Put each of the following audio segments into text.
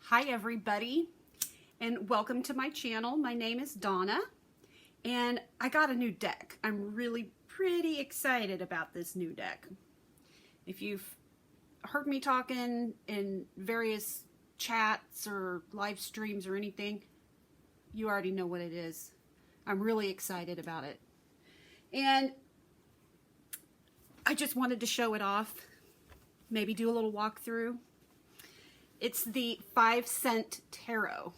Hi everybody, and welcome to my channel. My name is Donna, and I got a new deck. I'm really pretty excited about this new deck. If you've heard me talking in various chats or live streams or anything, you already know what it is. I'm really excited about it. And I just wanted to show it off, maybe do a little walkthrough. It's the 5 Cent Tarot.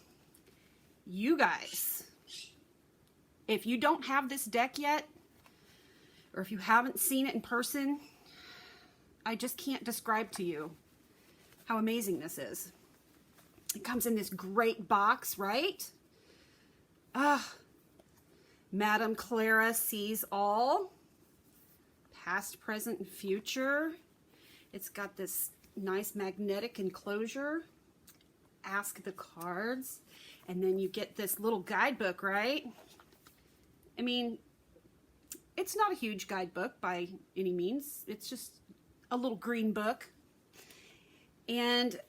You guys, if you don't have this deck yet, or if you haven't seen it in person, I just can't describe to you how amazing this is. It comes in this great box, right? Madame Clara sees all, past, present, and future. It's got this nice magnetic enclosure. Ask the cards, and then you get this little guidebook, right? I mean, it's not a huge guidebook by any means. It's just a little green book. And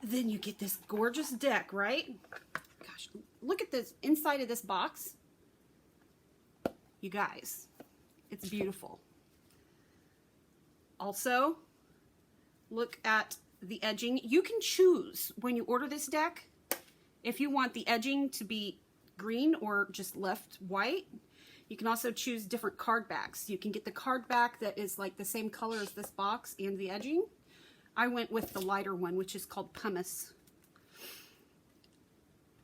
then you get this gorgeous deck, right? Gosh, look at this inside of this box. You guys, it's beautiful. Also, look at the edging. You can choose when you order this deck if you want the edging to be green or just left white. You can also choose different card backs. You can get the card back that is like the same color as this box and the edging. I went with the lighter one, which is called Pumice.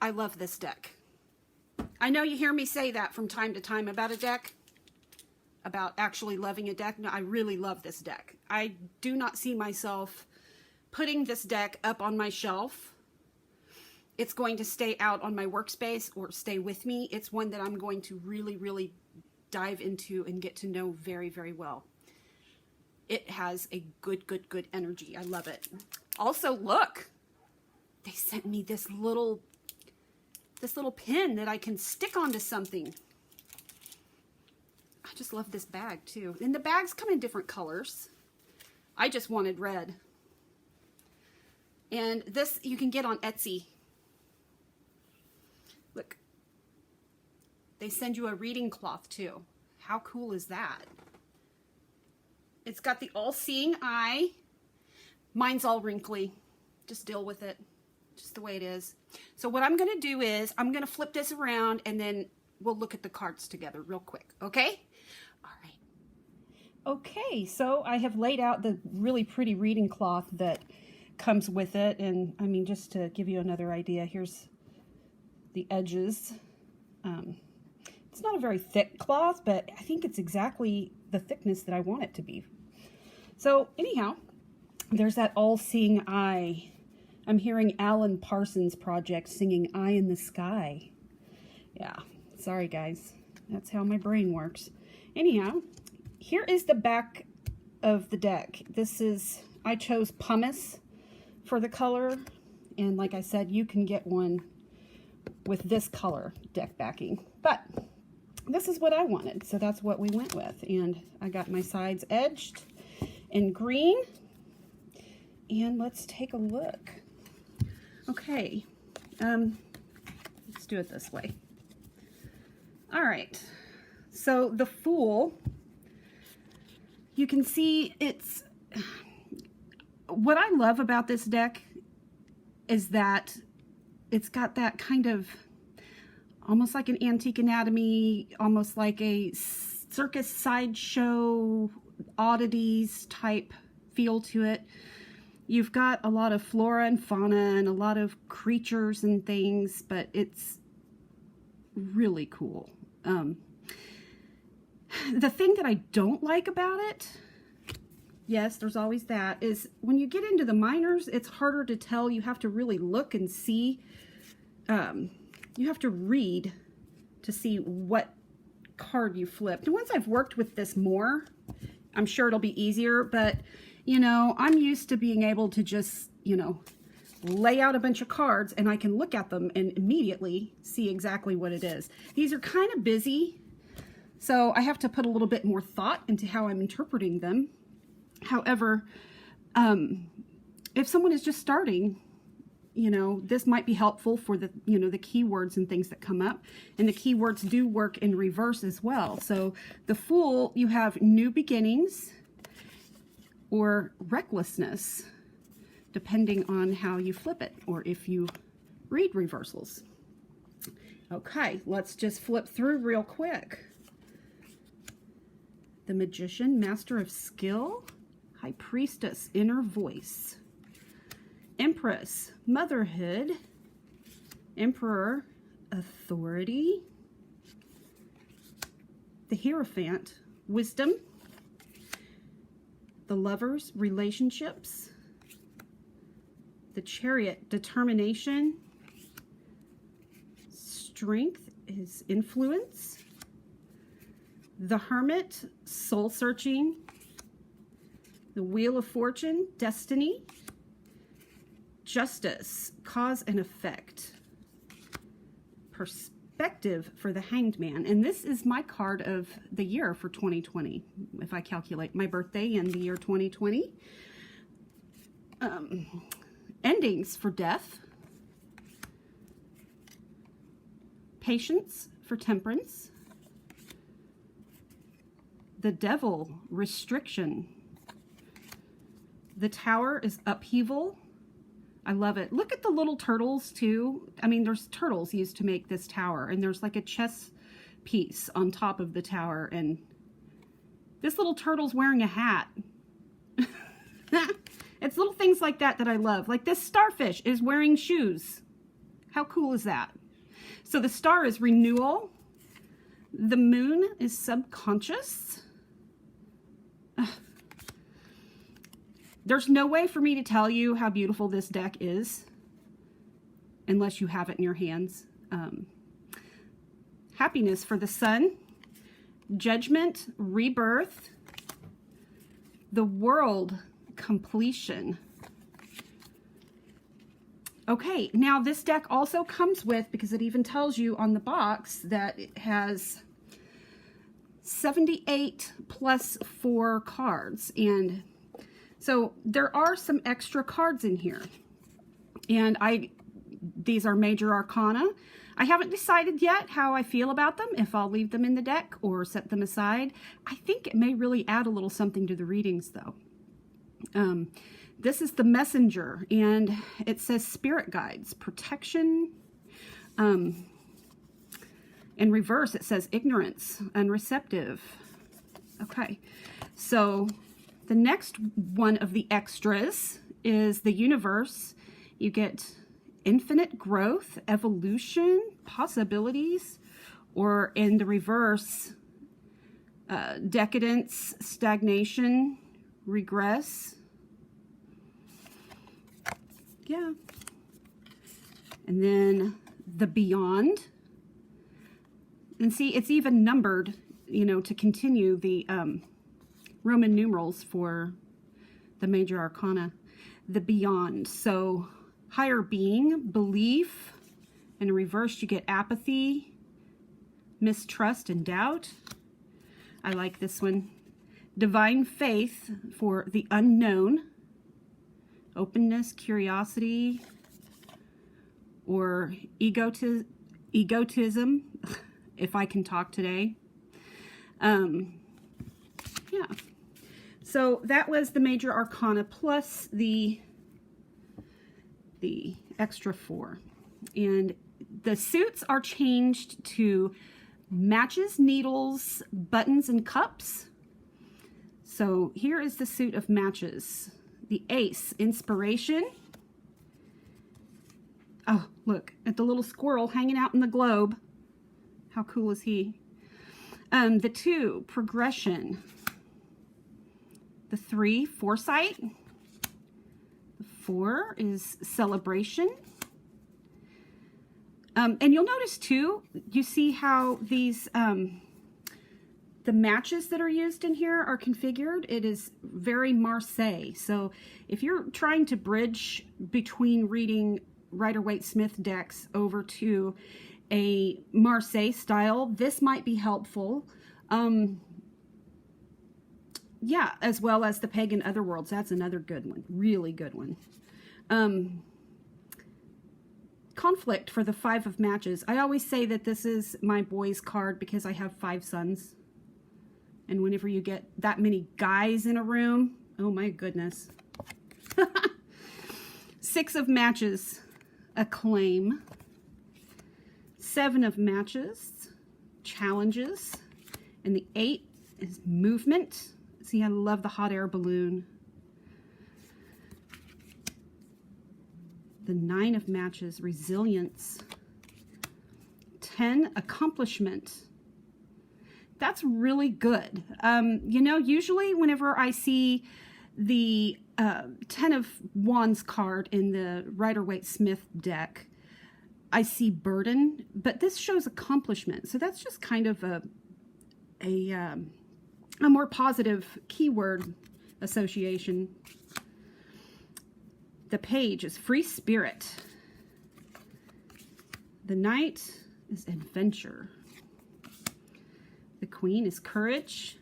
I love this deck. I know you hear me say that from time to time about a deck, about actually loving a deck. No, I really love this deck. I do not see myself putting this deck up on my shelf. It's going to stay out on my workspace or stay with me. It's one that I'm going to really, really dive into and get to know very, very well. It has a good energy. I love it. Also, look, they sent me this little pin that I can stick onto something. I just love this bag too. And the bags come in different colors. I just wanted red. And this you can get on Etsy. Look. They send you a reading cloth too. How cool is that? It's got the all-seeing eye. Mine's all wrinkly. Just deal with it. Just the way it is. So what I'm going to do is I'm going to flip this around and then we'll look at the cards together real quick. Okay? All right. Okay, so I have laid out the really pretty reading cloth that comes with it. And I mean, just to give you another idea, here's the edges. It's not a very thick cloth, but I think it's exactly the thickness that I want it to be. So anyhow, there's that all-seeing eye. I'm hearing Alan Parsons Project singing Eye in the Sky. Yeah, sorry guys. That's how my brain works. Anyhow, here is the back of the deck. I chose Pumice for the color. And like I said, you can get one with this color deck backing. But this is what I wanted, so that's what we went with. And I got my sides edged in green. And let's take a look. Okay, let's do it this way. All right, so the Fool, you can see what I love about this deck is that it's got that kind of, almost like an Antique Anatomy, almost like a circus sideshow oddities type feel to it. You've got a lot of flora and fauna and a lot of creatures and things, but it's really cool. The thing that I don't like about it, yes, there's always that, is when you get into the minors, it's harder to tell. You have to really look and see. You have to read to see what card you flipped. And once I've worked with this more, I'm sure it'll be easier, but you know, I'm used to being able to just, you know, lay out a bunch of cards and I can look at them and immediately see exactly what it is. These are kind of busy, so I have to put a little bit more thought into how I'm interpreting them. However, if someone is just starting, you know, this might be helpful for the, you know, the keywords and things that come up. And the keywords do work in reverse as well. So the Fool, you have new beginnings or recklessness, depending on how you flip it or if you read reversals. Okay, let's just flip through real quick. The Magician, Master of Skill, High Priestess, Inner Voice, Empress, Motherhood, Emperor, Authority, the Hierophant, Wisdom, the Lovers, Relationships, the Chariot, Determination, Strength is Influence, the Hermit, Soul Searching, the Wheel of Fortune, Destiny, Justice, Cause and Effect, Perspective for the Hanged Man. And this is my card of the year for 2020, if I calculate my birthday and the year 2020. Endings for Death, Patience for Temperance, the Devil, Restriction, the Tower is Upheaval. I love it. Look at the little turtles too. I mean, there's turtles used to make this tower, and there's like a chess piece on top of the tower, and this little turtle's wearing a hat. It's little things like that that I love. Like this starfish is wearing shoes. How cool is that? So the Star is renewal. The Moon is subconscious. There's no way for me to tell you how beautiful this deck is unless you have it in your hands. Happiness for the Sun, Judgment, Rebirth, the World, Completion. Okay, now this deck also comes with, because it even tells you on the box that it has 78 plus 4 cards, and so there are some extra cards in here, and these are major arcana. I haven't decided yet how I feel about them, if I'll leave them in the deck or set them aside. I think it may really add a little something to the readings though. This is the Messenger, and it says Spirit Guides, Protection. In reverse, it says Ignorance, Unreceptive. Okay, so the next one of the extras is the Universe. You get infinite growth, evolution, possibilities, or in the reverse, decadence, stagnation, regress. Yeah. And then the Beyond. And see, it's even numbered, you know, to continue the Roman numerals for the major arcana. The Beyond. So higher being, belief. In reverse, you get apathy, mistrust, and doubt. I like this one. Divine faith for the unknown. Openness, curiosity, or egotism, if I can talk today. Yeah. So that was the major arcana plus the extra 4. And the suits are changed to matches, needles, buttons, and cups. So here is the suit of matches. The Ace, Inspiration. Oh, look at the little squirrel hanging out in the globe. How cool is he? The 2, Progression. The 3, Foresight. The 4 is Celebration. And you'll notice too, you see how these the matches that are used in here are configured. It is very Marseille. So if you're trying to bridge between reading Rider-Waite-Smith decks over to a Marseille style, this might be helpful. Yeah, as well as the Pagan Otherworlds. That's another good one. Really good one. conflict for the 5 of matches. I always say that this is my boys card because I have 5 sons. And whenever you get that many guys in a room, oh my goodness. 6 of matches, acclaim. 7 of matches, challenges. And the 8 is movement. See, I love the hot air balloon. The 9 of matches, resilience. 10, accomplishment. That's really good. You know, usually whenever I see the 10 of Wands card in the Rider-Waite-Smith deck, I see burden, but this shows accomplishment. So that's just kind of a more positive keyword association. The Page is free spirit. The Knight is adventure. The Queen is courage.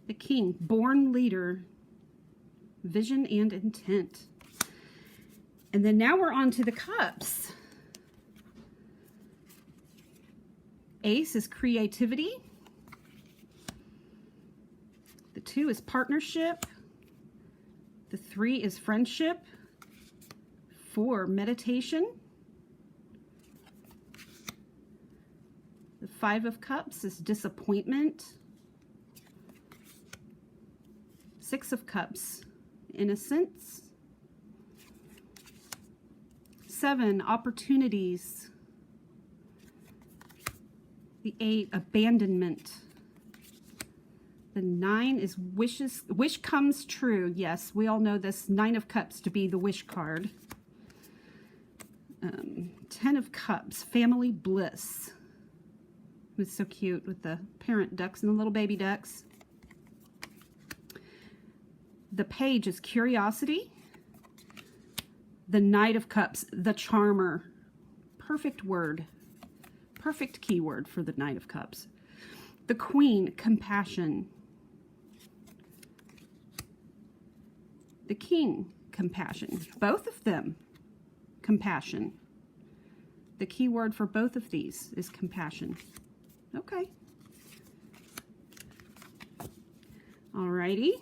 The King, born leader, vision and intent. And then now we're on to the Cups. Ace is creativity. The 2 is partnership. The 3 is friendship. 4, meditation. The 5 of Cups is disappointment. 6 of Cups, innocence. 7, opportunities. The 8, abandonment. The 9 is wishes. Wish comes true. Yes, we all know this 9 of Cups to be the wish card. 10 of Cups, family bliss. It's so cute with the parent ducks and the little baby ducks. The Page is curiosity. The Knight of Cups, the charmer. Perfect word. Perfect keyword for the Knight of Cups. The Queen, compassion. The King, compassion. Both of them, compassion. The key word for both of these is compassion. Okay. Alrighty.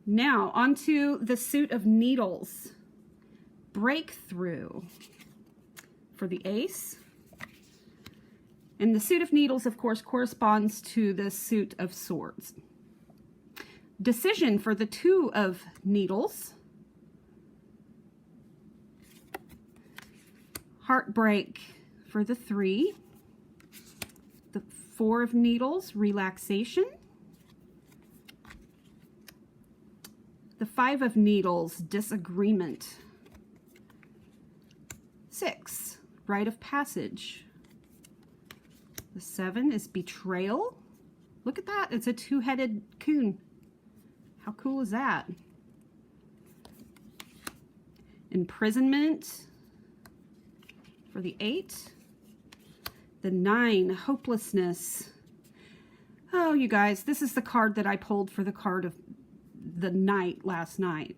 Now, onto the Suit of Needles. Breakthrough for the Ace. And the Suit of Needles, of course, corresponds to the Suit of Swords. Decision for the 2 of Needles. Heartbreak for the 3. The 4 of Needles, relaxation. The 5 of Needles, disagreement. 6, rite of passage. The 7 is betrayal. Look at that, it's a 2-headed coon. How cool is that? Imprisonment for the 8. The 9, hopelessness. Oh, you guys, this is the card that I pulled for the card of the night last night.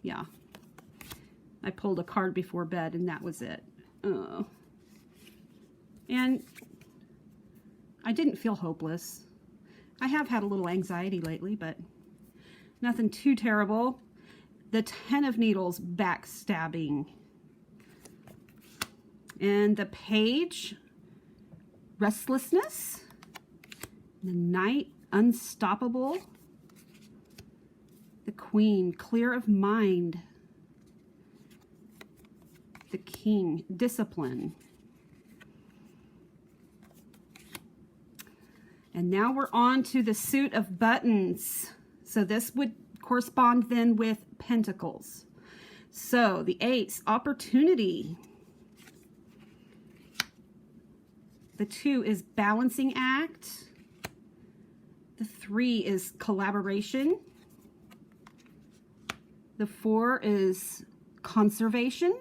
Yeah. I pulled a card before bed and that was it. Oh. And I didn't feel hopeless. I have had a little anxiety lately, but nothing too terrible. The 10 of Needles, backstabbing. And the Page, restlessness. The Knight, unstoppable. The Queen, clear of mind. The King, discipline. And now we're on to the Suit of Buttons. So this would correspond then with Pentacles. So the Ace, opportunity. The 2 is balancing act. The 3 is collaboration. The 4 is conservation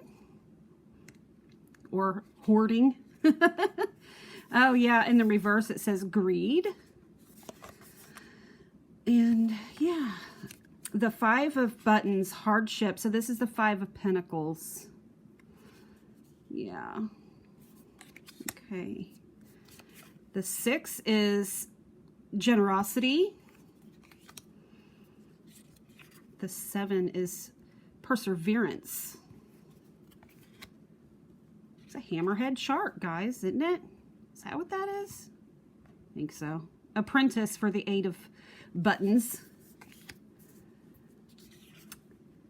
or hoarding. Oh yeah, in the reverse it says greed. And yeah, the 5 of Buttons, hardship. So this is the 5 of Pentacles. Yeah. Okay. The 6 is generosity. The 7 is perseverance. It's a hammerhead shark, guys, isn't it? Is that what that is? I think so. Apprentice for the 8 of buttons.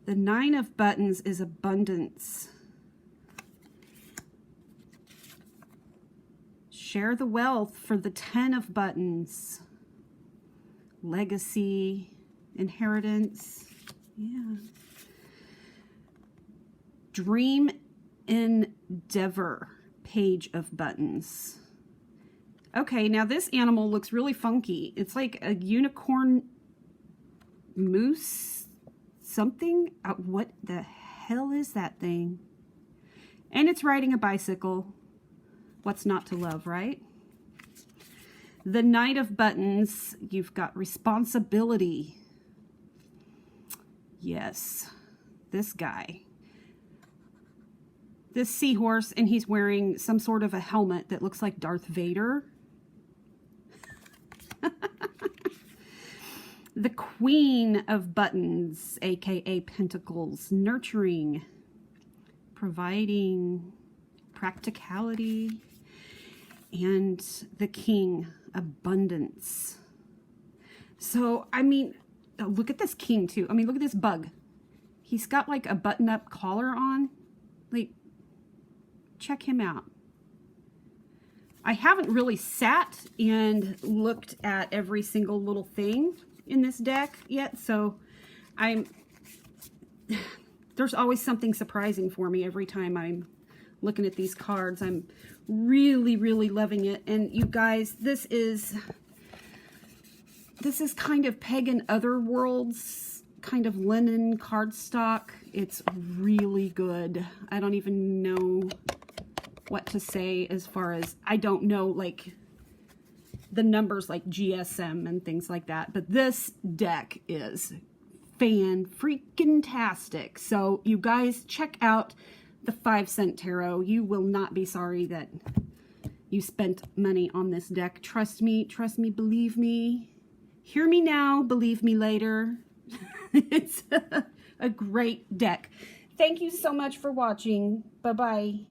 The 9 of buttons is abundance. Share the wealth for the 10 of buttons. Legacy, inheritance. Yeah. Dream endeavor, page of buttons. Okay, now this animal looks really funky. It's like a unicorn moose something. What the hell is that thing? And it's riding a bicycle. What's not to love, right? The Knight of Buttons, you've got responsibility. Yes, this guy. This seahorse, and he's wearing some sort of a helmet that looks like Darth Vader. The Queen of Buttons, aka Pentacles, nurturing, providing, practicality. And the King, abundance. So, I mean, look at this king too. I mean, look at this bug. He's got like a button-up collar on. Like, check him out. I haven't really sat and looked at every single little thing in this deck yet, so there's always something surprising for me every time I'm looking at these cards. I'm really, really loving it. And you guys, this is kind of Pagan Otherworlds, kind of linen cardstock. It's really good. I don't even know what to say as far as, I don't know like the numbers like GSM and things like that, but this deck is fan-freaking-tastic. So you guys check out the 5-cent tarot. You will not be sorry that you spent money on this deck. Trust me, believe me. Hear me now, believe me later. It's a great deck. Thank you so much for watching. Bye-bye.